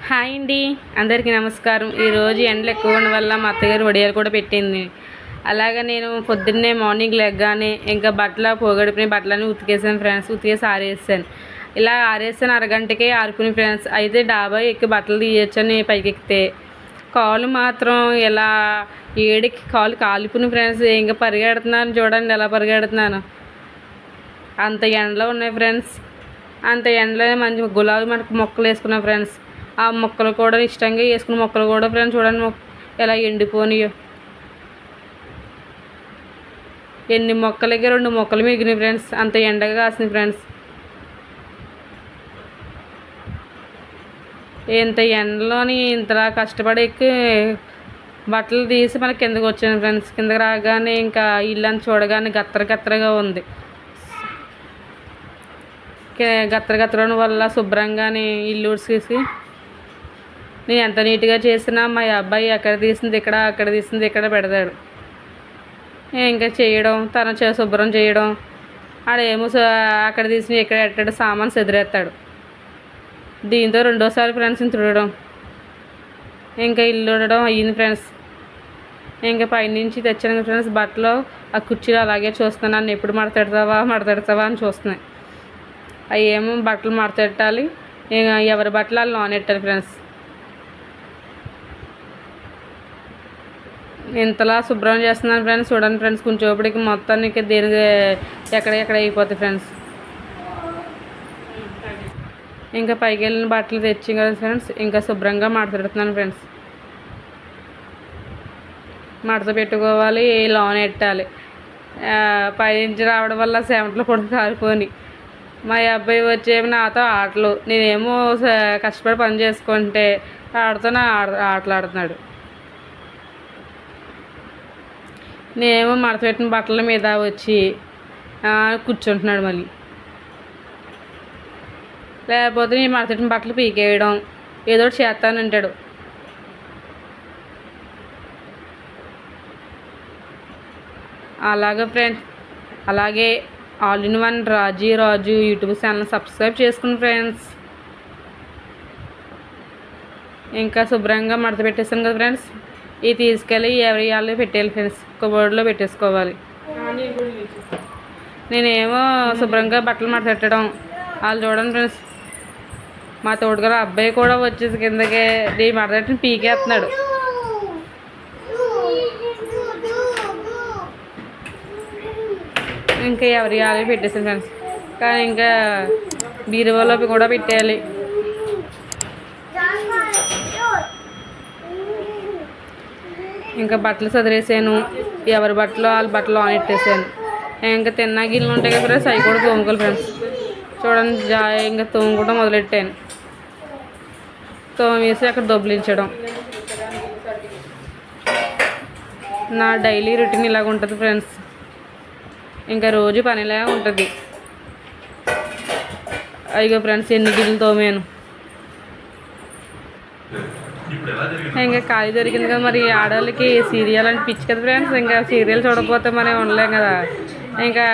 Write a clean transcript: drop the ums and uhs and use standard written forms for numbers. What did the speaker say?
Hi అండి, అందరికీ నమస్కారం. ఈరోజు ఎండలు ఎక్కువ ఉండడం వల్ల మా అత్తగారు వడియాలు కూడా పెట్టింది. అలాగే నేను పొద్దున్నే మార్నింగ్ లెగ్గానే ఇంకా పోగడిపిన బట్టలన్నీ ఉతికేసాను ఫ్రెండ్స్. ఉతికేసి ఆరేసాను. ఇలా ఆరేసాను, అరగంటకే ఆరుకుని ఫ్రెండ్స్. అయితే డాబా ఎక్కి బట్టలు తీయొచ్చని పైకి ఎక్కితే కాలు మాత్రం ఇలా ఏడికి కాలు కాలిపోయిన ఫ్రెండ్స్. ఇంకా పరిగెడుతున్నాను, చూడండి ఎలా పరిగెడుతున్నాను. అంత ఎండలో ఉన్నాయి ఫ్రెండ్స్. అంత ఎండలో మంచి గులాబీ మనకు మొక్కలు వేసుకున్నాం ఫ్రెండ్స్. ఆ మొక్కలు కూడా ఇష్టంగా వేసుకున్న మొక్కలు కూడా ఫ్రెండ్స్ చూడండి ఎలా ఎండిపోయినాయో. ఎన్ని మొక్కలకి 2 మొక్కలు మిగిలినాయి ఫ్రెండ్స్. అంత ఎండగా కాసింది ఫ్రెండ్స్. ఇంత ఎండలోని ఇంతలా కష్టపడి ఎక్కి బట్టలు తీసి మనకి కిందకు వచ్చాను ఫ్రెండ్స్. కిందకి రాగానే ఇంకా ఇల్లంతా చూడగానే గత్తరగా ఉంది. గత్తరగా వల్ల శుభ్రంగానే ఇల్లు ఉడిసేసి నేను ఎంత నీట్గా చేసినా మా అబ్బాయి ఎక్కడ తీసింది ఇక్కడ, అక్కడ తీసింది ఇక్కడ పెడతాడు. ఇంకా చేయడం, శుభ్రం చేయడం, ఆడేమో అక్కడ తీసి ఇక్కడ పెట్టాడు, సామాన్ చెదిరేస్తాడు. దీంతో రెండోసారి ఫ్రెండ్స్ తుడడం, ఇంకా ఇల్లు ఉడడం అయ్యింది ఫ్రెండ్స్. ఇంకా పైనుంచి తెచ్చాను ఫ్రెండ్స్ బట్టలు. ఆ కుర్చీలు అలాగే చూస్తున్నాను, నన్ను ఎప్పుడు మడతెడతావా అని చూస్తున్నాయి. అవి ఏమో బట్టలు మడతెట్టాలి, ఎవరి బట్టలు వాళ్ళు నానెట్టాలి ఫ్రెండ్స్. ఇంతలా శుభ్రం చేస్తున్నాను ఫ్రెండ్స్. చూడండి ఫ్రెండ్స్, కొంచెంసేపటికి మొత్తానికి దేనికి ఎక్కడ అయిపోతాయి ఫ్రెండ్స్. ఇంకా పైకి వెళ్ళిన బట్టలు తెచ్చి కదా ఫ్రెండ్స్, ఇంకా శుభ్రంగా మడతెడుతున్నాను ఫ్రెండ్స్. మడత పెట్టుకోవాలి, లోన్ పెట్టాలి. పైనుంచి రావడం వల్ల చెమటలు పొడి కారిపోయి మా అబ్బాయి వచ్చేమో నాతో ఆటలు. నేనేమో కష్టపడి పని చేసుకుంటే ఆడుతూనే ఆటలు ఆడుతున్నాడు. నేనేమో మడతపెట్టిన బట్టల మీద వచ్చి కూర్చుంటున్నాడు. మళ్ళీ లేకపోతే నేను మడతపెట్టిన బట్టలు పీకేయడం ఏదో ఒకటి చేస్తానంటాడు. అలాగే ఫ్రెండ్స్, అలాగే all in one Raju YouTube channel subscribe చేసుకుని ఫ్రెండ్స్. ఇంకా శుభ్రంగా మడత పెట్టేసాను కదా ఫ్రెండ్స్. ఇవి తీసుకెళ్ళి ఎవరి వాళ్ళు పెట్టేయాలి ఫ్రెండ్స్, కబోర్డ్లో పెట్టేసుకోవాలి. నేనేమో శుభ్రంగా బట్టలు మడత పెట్టడం, వాళ్ళు చూడండి ఫ్రెండ్స్. మా తోడుగారు అబ్బాయి కూడా వచ్చేసి కిందకి నీ మడత పెట్టిన పీకేస్తున్నాడు. ఇంకా ఎవరి వాళ్ళు పెట్టేసాను ఫ్రెండ్స్. కానీ ఇంకా బీరువాలోకి కూడా పెట్టేయాలి. ఇంకా బట్టలు చదివేసాను, ఎవరి బట్టలు వాళ్ళ బట్టలు ఆన్ పెట్టేసాను. ఇంకా తిన్నా గిన్నెలు ఉంటాయి కదా ఫ్రెండ్స్, అవి కూడా తోముకోవాలి ఫ్రెండ్స్. చూడండి ఇంకా తోముకుంటూ మొదలెట్టాను. తోమేసి అక్కడ దొబ్బలించడం నా డైలీ రొటీన్ ఇలాగ ఉంటుంది ఫ్రెండ్స్. ఇంకా రోజు పనిలా ఉంటుంది. అయ్యో ఫ్రెండ్స్, ఎన్ని గిన్నెలు తోమాను. ఇంకా ఖాళీ దొరికింది కదా, మరి ఆడవాళ్ళకి సీరియల్ అని పిచ్చి కదా ఫ్రెండ్స్. ఇంకా సీరియల్ చూడకపోతే మనం ఉండలేం కదా. ఇంకా